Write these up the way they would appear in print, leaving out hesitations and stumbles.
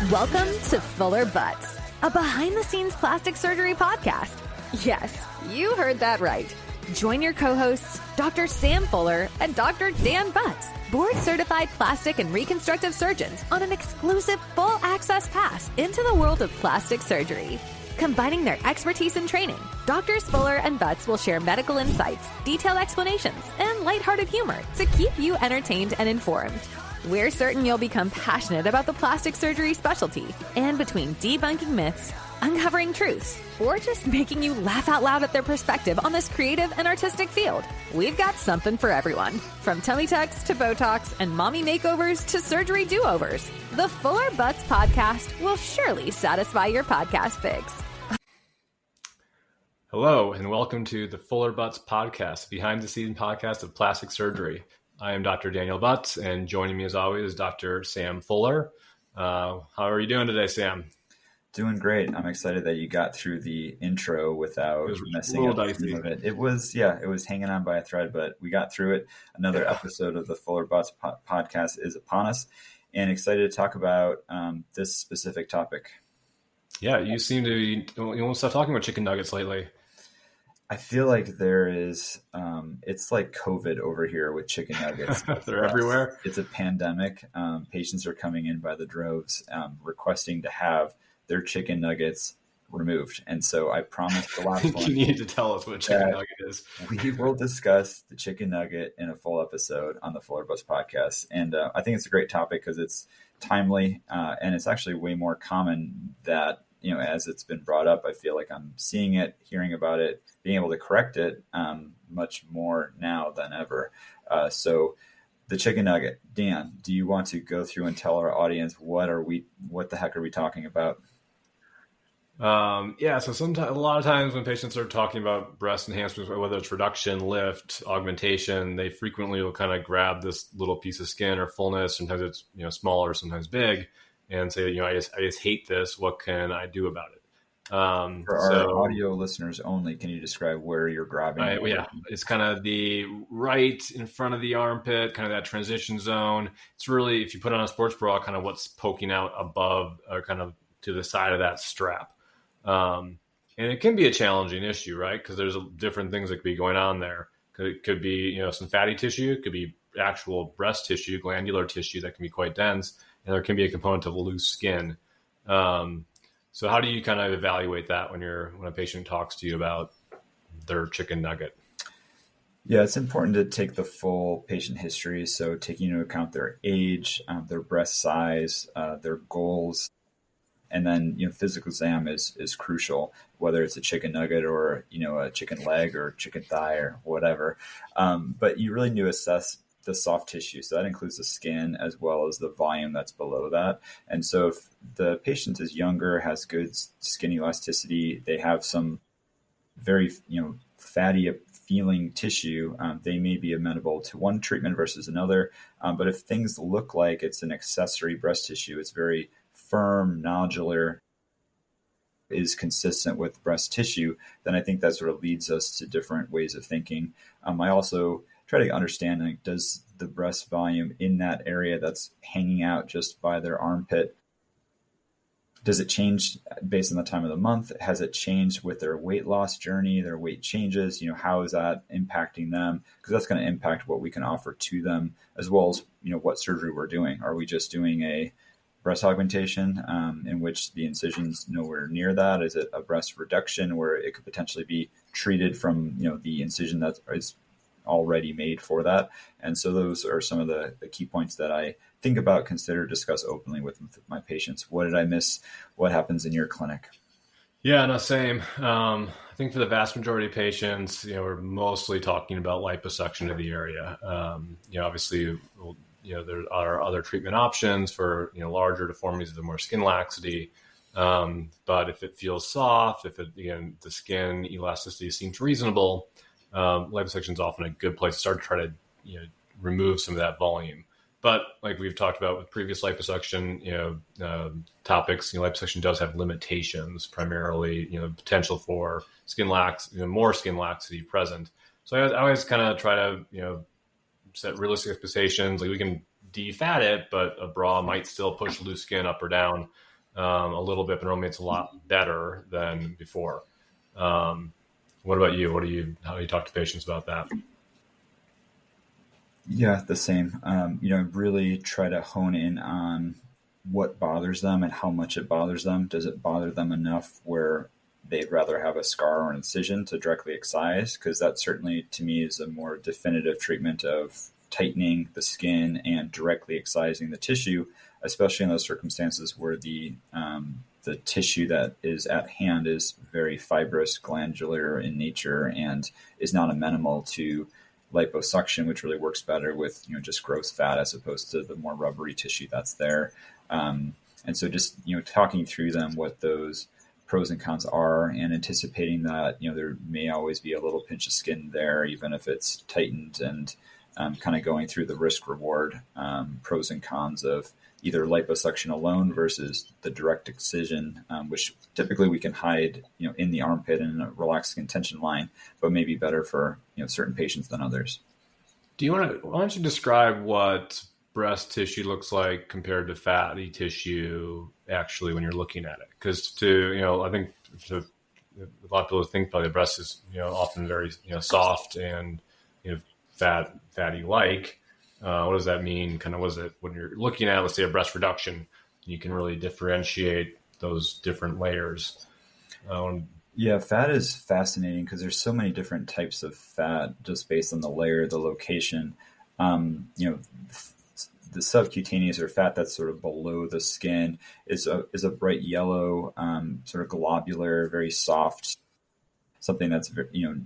Welcome to Fuller Butz, a behind-the-scenes plastic surgery podcast. Yes, you heard that right. Join your co-hosts, Dr. Sam Fuller and Dr. Dan Butz, board-certified plastic and reconstructive surgeons, on an exclusive full-access pass into the world of plastic surgery. Combining their expertise and training, Drs. Fuller and Butz will share medical insights, detailed explanations, and lighthearted humor to keep you entertained and informed. We're certain you'll become passionate about the plastic surgery specialty, and between debunking myths, uncovering truths, or just making you laugh out loud at their perspective on this creative and artistic field, we've got something for everyone. From tummy tucks to Botox and mommy makeovers to surgery do-overs, the Fuller Butz podcast will surely satisfy your podcast fix. Hello, and welcome to the Fuller Butz podcast, behind-the-scenes podcast of plastic surgery. I am Dr. Daniel Butz, and joining me as always is Dr. Sam Fuller. How are you doing today, Sam? Doing great. I'm excited that you got through the intro without messing up some of it. It was hanging on by a thread, but we got through it. Another episode of the Fuller Butz podcast is upon us, and excited to talk about this specific topic. Yeah, you seem to be, you won't stop talking about chicken nuggets lately. I feel like there is, it's like COVID over here with chicken nuggets. They're everywhere. It's a pandemic. Patients are coming in by the droves requesting to have their chicken nuggets removed. And so I promised the last one. You need to tell us what chicken nugget is. We will discuss the chicken nugget in a full episode on the Fuller Butz podcast. And I think it's a great topic because it's timely and it's actually way more common that, you know, as it's been brought up, I feel like I'm seeing it, hearing about it, being able to correct it much more now than ever. So the chicken nugget, Dan, do you want to go through and tell our audience what the heck are we talking about? So sometimes, a lot of times when patients are talking about breast enhancements, whether it's reduction, lift, augmentation, they frequently will kind of grab this little piece of skin or fullness. Sometimes it's, smaller, sometimes big, and say, I just hate this. What can I do about it? For our audio listeners only, can you describe where you're grabbing? It's kind of the right in front of the armpit, kind of that transition zone. It's really, if you put on a sports bra, kind of what's poking out above or kind of to the side of that strap. And it can be a challenging issue, right? Because there's different things that could be going on there. It could be, some fatty tissue. It could be actual breast tissue, glandular tissue that can be quite dense. And there can be a component of loose skin. So how do you kind of evaluate that when a patient talks to you about their chicken nugget? Yeah, it's important to take the full patient history. So taking into account their age, their breast size, their goals. And then, physical exam is crucial, whether it's a chicken nugget or, a chicken leg or chicken thigh or whatever. But you really need to assess the soft tissue. So that includes the skin as well as the volume that's below that. And so if the patient is younger, has good skin elasticity, they have some very, fatty feeling tissue, they may be amenable to one treatment versus another. But if things look like it's an accessory breast tissue, it's very firm, nodular, is consistent with breast tissue, then I think that sort of leads us to different ways of thinking. I also try to understand, does the breast volume in that area that's hanging out just by their armpit, does it change based on the time of the month? Has it changed with their weight loss journey, their weight changes? How is that impacting them? Because that's going to impact what we can offer to them, as well as, what surgery we're doing. Are we just doing a breast augmentation in which the incision's nowhere near that? Is it a breast reduction where it could potentially be treated from, the incision that is already made for that? And so those are some of the key points that I think about, consider, discuss openly with my patients. What did I miss? What happens in your clinic? Yeah, no, same. I think for the vast majority of patients, we're mostly talking about liposuction of the area. Obviously, there are other treatment options for, larger deformities with more skin laxity. But if it feels soft, if the skin elasticity seems reasonable, liposuction is often a good place to start to try to, remove some of that volume. But like we've talked about with previous liposuction, topics, liposuction does have limitations, primarily, potential for more skin laxity present. So I always kind of try to, set realistic expectations. Like we can defat it, but a bra might still push loose skin up or down. a little bit, but normally it's a lot better than before. What about you? How do you talk to patients about that? Yeah, the same. Really try to hone in on what bothers them and how much it bothers them. Does it bother them enough where they'd rather have a scar or an incision to directly excise? Because that certainly, to me, is a more definitive treatment of tightening the skin and directly excising the tissue, especially in those circumstances where the tissue that is at hand is very fibrous, glandular in nature, and is not amenable to liposuction, which really works better with just gross fat as opposed to the more rubbery tissue that's there. And so just talking through them what those pros and cons are, and anticipating that there may always be a little pinch of skin there, even if it's tightened, and kind of going through the risk reward pros and cons of either liposuction alone versus the direct excision, which typically we can hide, in the armpit and in a relaxed skin tension line, but may be better for, certain patients than others. Why don't you describe what breast tissue looks like compared to fatty tissue actually when you're looking at it? Because I think a lot of people think probably the breast is, often very, soft and, fatty like. What does that mean? Kind of, what is it when you're looking at, let's say, a breast reduction, you can really differentiate those different layers? Yeah, fat is fascinating because there's so many different types of fat just based on the layer, the location. The subcutaneous or fat that's sort of below the skin is a bright yellow, sort of globular, very soft, something that's,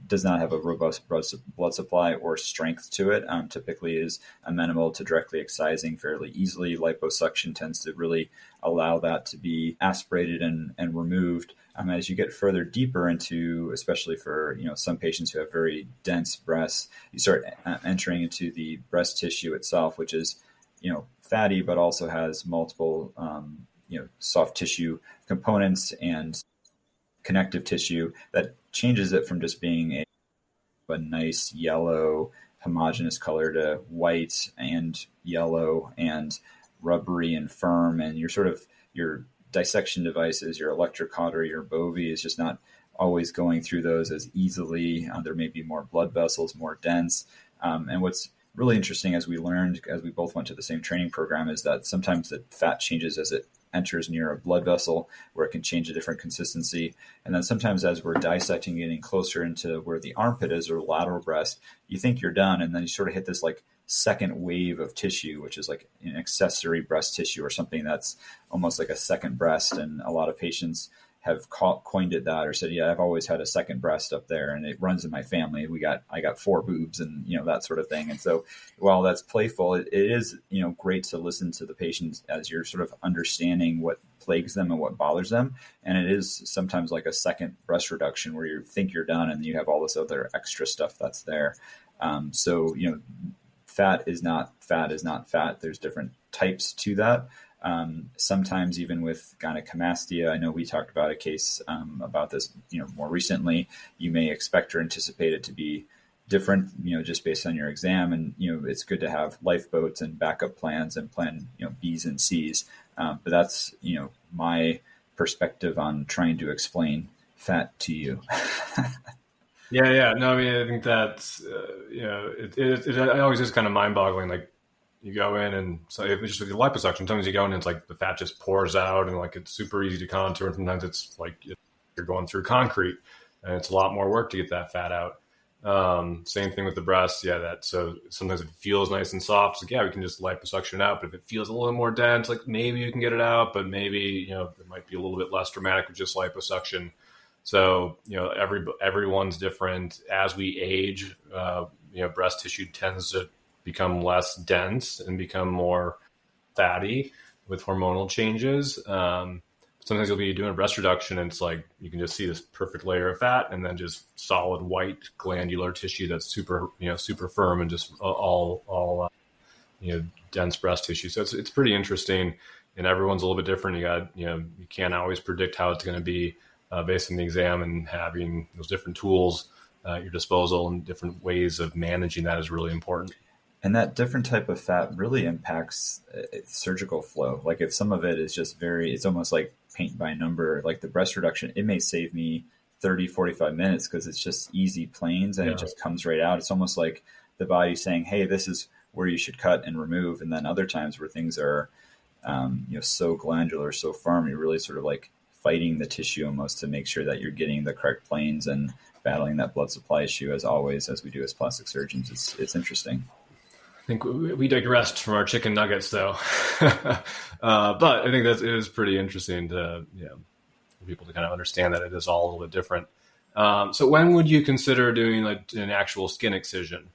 does not have a robust blood supply or strength to it. Typically is amenable to directly excising fairly easily. Liposuction tends to really allow that to be aspirated and removed. As you get further deeper into, especially for, some patients who have very dense breasts, you start entering into the breast tissue itself, which is, fatty, but also has multiple, soft tissue components and connective tissue that changes it from just being a nice yellow homogeneous color to white and yellow and rubbery and firm. And your dissection devices, your electrocautery, your Bovie is just not always going through those as easily. There may be more blood vessels, more dense. And what's really interesting, as we learned, as we both went to the same training program, is that sometimes the fat changes as it enters near a blood vessel where it can change a different consistency. And then sometimes as we're dissecting, getting closer into where the armpit is or lateral breast, you think you're done. And then you sort of hit this like second wave of tissue, which is like an accessory breast tissue or something that's almost like a second breast. And a lot of patients have coined it that, or said, yeah, I've always had a second breast up there and it runs in my family. I got 4 boobs and, that sort of thing. And so while that's playful, it is, great to listen to the patients as you're sort of understanding what plagues them and what bothers them. And it is sometimes like a second breast reduction where you think you're done and you have all this other extra stuff that's there. Fat is not fat. There's different types to that. Sometimes even with gynecomastia, I know we talked about a case about this, more recently. You may expect or anticipate it to be different, just based on your exam. And, it's good to have lifeboats and backup plans and plan, B's and C's. But that's, my perspective on trying to explain fat to you. Yeah. No, I mean, I think that's, it always is kind of mind boggling. Like, you go in and so if it's just with the liposuction, sometimes you go in and it's like the fat just pours out and like it's super easy to contour. And sometimes it's like you're going through concrete and it's a lot more work to get that fat out. Same thing with the breast. Yeah, so sometimes if it feels nice and soft, it's like, yeah, we can just liposuction it out. But if it feels a little more dense, like maybe you can get it out, but maybe, it might be a little bit less dramatic with just liposuction. So, everyone's different. As we age, breast tissue tends to become less dense and become more fatty with hormonal changes. Sometimes you'll be doing a breast reduction and it's like you can just see this perfect layer of fat and then just solid white glandular tissue that's super firm and just all dense breast tissue. So it's pretty interesting, and everyone's a little bit different. You can't always predict how it's going to be based on the exam, and having those different tools at your disposal and different ways of managing that is really important. And that different type of fat really impacts surgical flow. Like if some of it is just it's almost like paint by number, like the breast reduction, it may save me 30, 45 minutes because it's just easy planes and it just comes right out. It's almost like the body saying, hey, this is where you should cut and remove. And then other times where things are, so glandular, so firm, you're really sort of like fighting the tissue almost to make sure that you're getting the correct planes and battling that blood supply issue as always, as we do as plastic surgeons. It's interesting. I think we digressed from our chicken nuggets, though. But I think it is pretty interesting for people to kind of understand that it is all a little bit different. So when would you consider doing like an actual skin excision?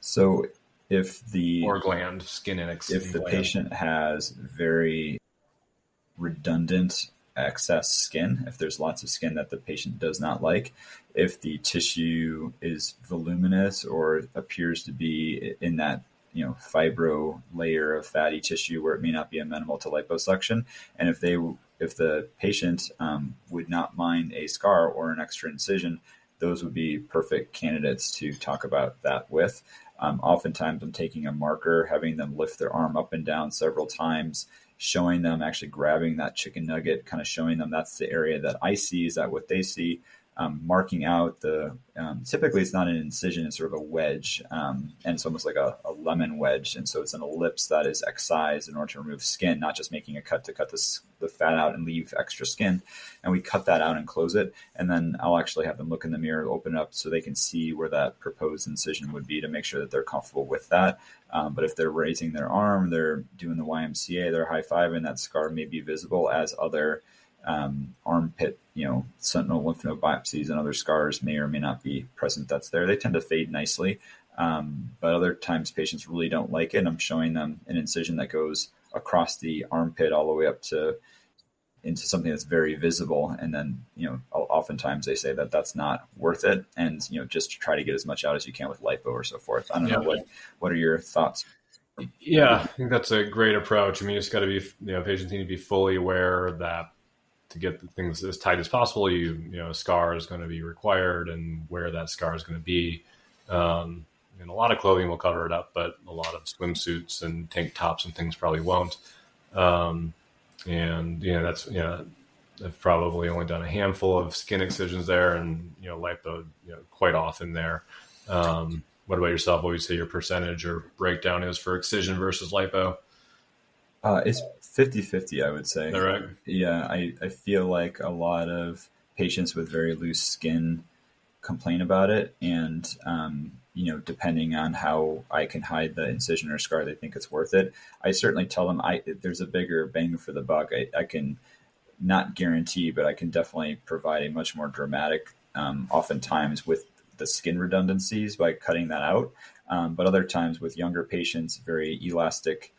So if the or gland skin excision, if the patient has very redundant excess skin, if there's lots of skin that the patient does not like, if the tissue is voluminous or appears to be in that fibro layer of fatty tissue where it may not be amenable to liposuction, and if the patient would not mind a scar or an extra incision, those would be perfect candidates to talk about that with. Oftentimes I'm taking a marker, having them lift their arm up and down several times, showing them actually grabbing that chicken nugget, kind of showing them that's the area that I see, is that what they see, marking out typically it's not an incision, it's sort of a wedge, and it's almost like a lemon wedge. And so it's an ellipse that is excised in order to remove skin, not just making a cut to cut the fat out and leave extra skin. And we cut that out and close it. And then I'll actually have them look in the mirror, open it up so they can see where that proposed incision would be to make sure that they're comfortable with that. But if they're raising their arm, they're doing the YMCA, they're high-fiving, that scar may be visible, as other armpit, sentinel lymph node biopsies and other scars may or may not be present that's there. They tend to fade nicely. But other times patients really don't like it. I'm showing them an incision that goes across the armpit all the way up into something that's very visible. And then, oftentimes they say that that's not worth it. And, just try to get as much out as you can with lipo or so forth. I don't know. What are your thoughts? Yeah, I think that's a great approach. I mean, you just got to be, patients need to be fully aware that to get the things as tight as possible, a scar is going to be required, and where that scar is going to be. And a lot of clothing will cover it up, but a lot of swimsuits and tank tops and things probably won't. I've probably only done a handful of skin excisions there, and lipo, quite often there. What about yourself? What would you say your percentage or breakdown is for excision versus lipo? It's 50-50, I would say. Is that right? Yeah, I feel like a lot of patients with very loose skin complain about it, and depending on how I can hide the incision or scar, they think it's worth it. I certainly tell them there's a bigger bang for the buck. I can not guarantee, but I can definitely provide a much more dramatic, oftentimes with the skin redundancies by cutting that out. But other times with younger patients, very elastic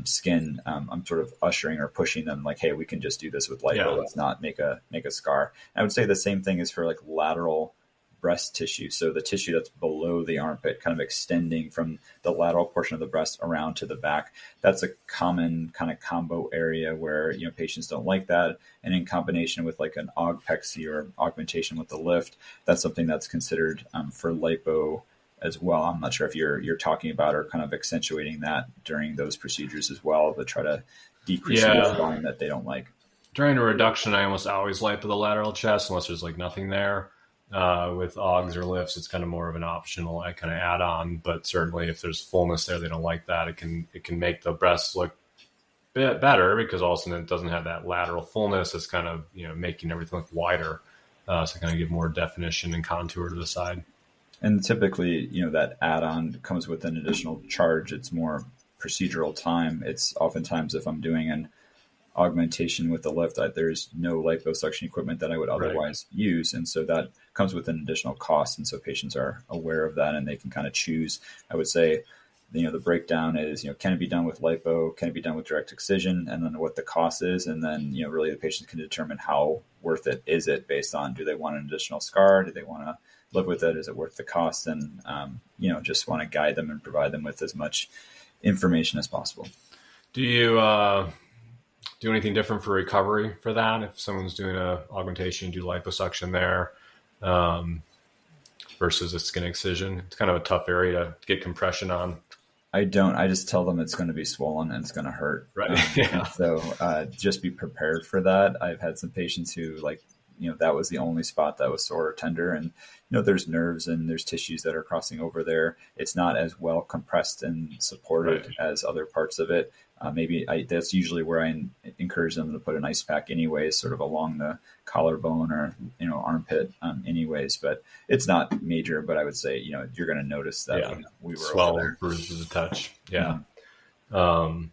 skin, I'm sort of ushering or pushing them like, hey, we can just do this with lipo. Yeah. Let's not make a scar. I would say the same thing is for like lateral breast tissue. So the tissue that's below the armpit, kind of extending from the lateral portion of the breast around to the back. That's a common kind of combo area where, patients don't like that. And in combination with like an augpexy or augmentation with the lift, that's something that's considered for lipo as well. I'm not sure if you're talking about or kind of accentuating that during those procedures as well, to try to decrease the volume that they don't like. During a reduction, I almost always lipo the lateral chest unless there's like nothing there. With augs or lifts, it's kind of more of an optional kind of add-on, but certainly if there's fullness there, they don't like that. It can make the breasts look a bit better because all of a sudden it doesn't have that lateral fullness. It's kind of, making everything look wider. So kind of give more definition and contour to the side. And typically, that add-on comes with an additional charge. It's more procedural time. It's oftentimes if I'm doing an augmentation with the lift, there's no liposuction equipment that I would otherwise use. And so that comes with an additional cost. And so patients are aware of that and they can kind of choose. I would say, the breakdown is, can it be done with lipo? Can it be done with direct excision? And then what the cost is. And then, really the patient can determine how worth it is it based on, do they want an additional scar? Do they want to live with it? Is it worth the cost? And, just want to guide them and provide them with as much information as possible. Do you do anything different for recovery for that? If someone's doing a augmentation, do liposuction there, versus a skin excision? It's kind of a tough area to get compression on. I don't. I just tell them it's going to be swollen and it's going to hurt. Right. Yeah. So just be prepared for that. I've had some patients who that was the only spot that was sore or tender. And, there's nerves and there's tissues that are crossing over there. It's not as well compressed and supported as other parts of it. That's usually where I encourage them to put an ice pack anyways, sort of along the collarbone or, armpit anyways, but it's not major, but I would say, you're going to notice that when we were swell, over there. Bruises a touch. Yeah. Mm-hmm.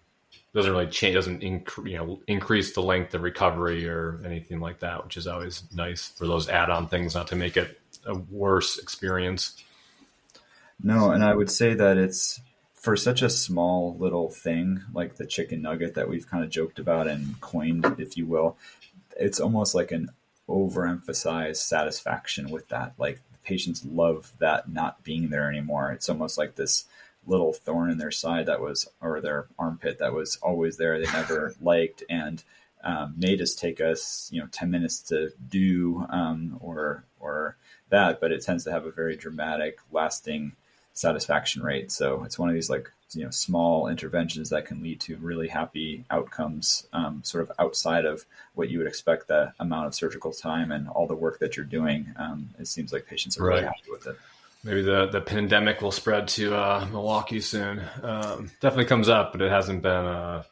Doesn't really change, doesn't increase the length of recovery or anything like that, which is always nice for those add-on things, not to make it a worse experience. No, and I would say that it's for such a small little thing like the chicken nugget that we've kind of joked about and coined, if you will, it's almost like an overemphasized satisfaction with that. Like patients love that not being there anymore. It's almost like this little thorn in their side or their armpit that was always there. They never liked, and may just take us, 10 minutes to do, or that, but it tends to have a very dramatic, lasting satisfaction rate. So it's one of these small interventions that can lead to really happy outcomes, sort of outside of what you would expect the amount of surgical time and all the work that you're doing. It seems like patients are really happy with it. Maybe the pandemic will spread to Milwaukee soon. Definitely comes up, but it hasn't been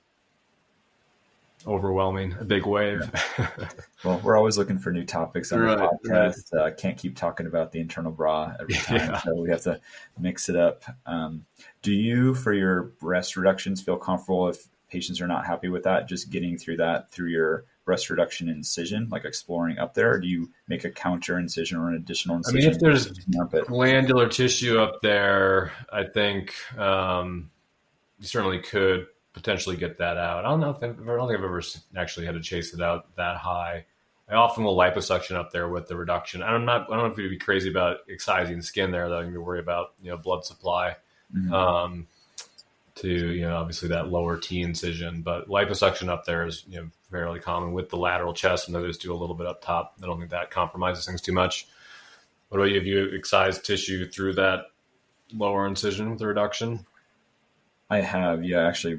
overwhelming, a big wave. Yeah. Well, we're always looking for new topics on the podcast. Can't keep talking about the internal bra every time, so we have to mix it up. Do you, for your breast reductions, feel comfortable if patients are not happy with that, just getting through that through your breast reduction incision, like exploring up there? Or do you make a counter incision or an additional incision? I mean, if there's glandular tissue up there, I think you certainly could potentially get that out. I don't think I've ever actually had to chase it out that high. I often will liposuction up there with the reduction. I don't know if you'd be crazy about excising skin there, though. You worry about blood supply to obviously that lower T incision. But liposuction up there is fairly common with the lateral chest, and others do a little bit up top. I don't think that compromises things too much. What about you? Have you excised tissue through that lower incision with the reduction? I have, actually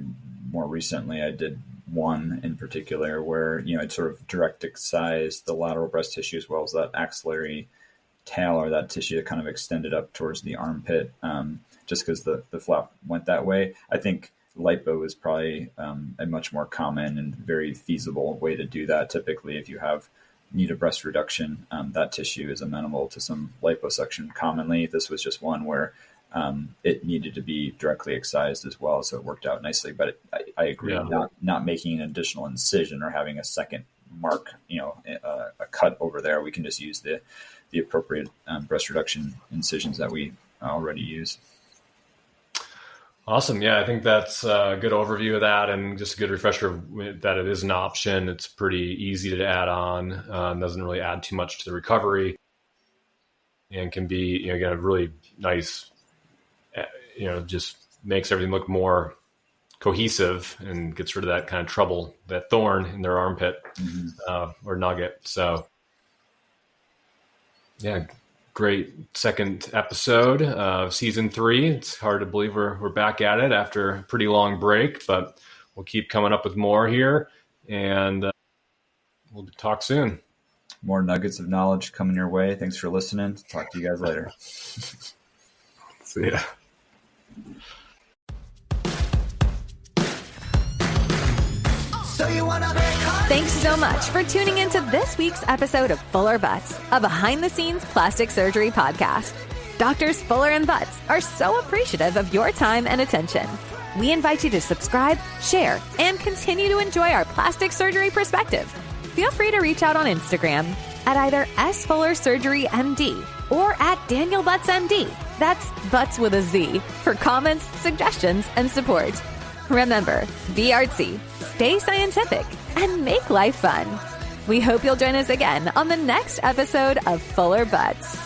more recently I did one in particular where, it sort of direct excised the lateral breast tissue as well as that axillary tail, or that tissue that kind of extended up towards the armpit, just because the flap went that way. I think lipo is probably a much more common and very feasible way to do that. Typically, if you need a breast reduction, that tissue is amenable to some liposuction commonly. This was just one where it needed to be directly excised as well, so it worked out nicely. But I agree, not making an additional incision or having a second mark, a cut over there. We can just use the appropriate breast reduction incisions that we already use. Awesome. Yeah, I think that's a good overview of that, and just a good refresher that it is an option. It's pretty easy to add on, doesn't really add too much to the recovery, and can be, again, a really nice, just makes everything look more cohesive and gets rid of that kind of trouble, that thorn in their armpit or nugget. So, yeah, great second episode of season 3. It's hard to believe we're back at it after a pretty long break, but we'll keep coming up with more here, and we'll talk soon. More nuggets of knowledge coming your way. Thanks for listening. Talk to you guys later. See ya. Thanks so much for tuning into this week's episode of Fuller Butz, a behind-the-scenes plastic surgery podcast. Doctors Fuller and Butz are so appreciative of your time and attention. We invite you to subscribe, share, and continue to enjoy our plastic surgery perspective. Feel free to reach out on Instagram at either @FullerSurgeryMD or @DanielButzMD. That's Butz with a Z, for comments, suggestions, and support. Remember, be artsy, stay scientific, and make life fun. We hope you'll join us again on the next episode of Fuller Butz.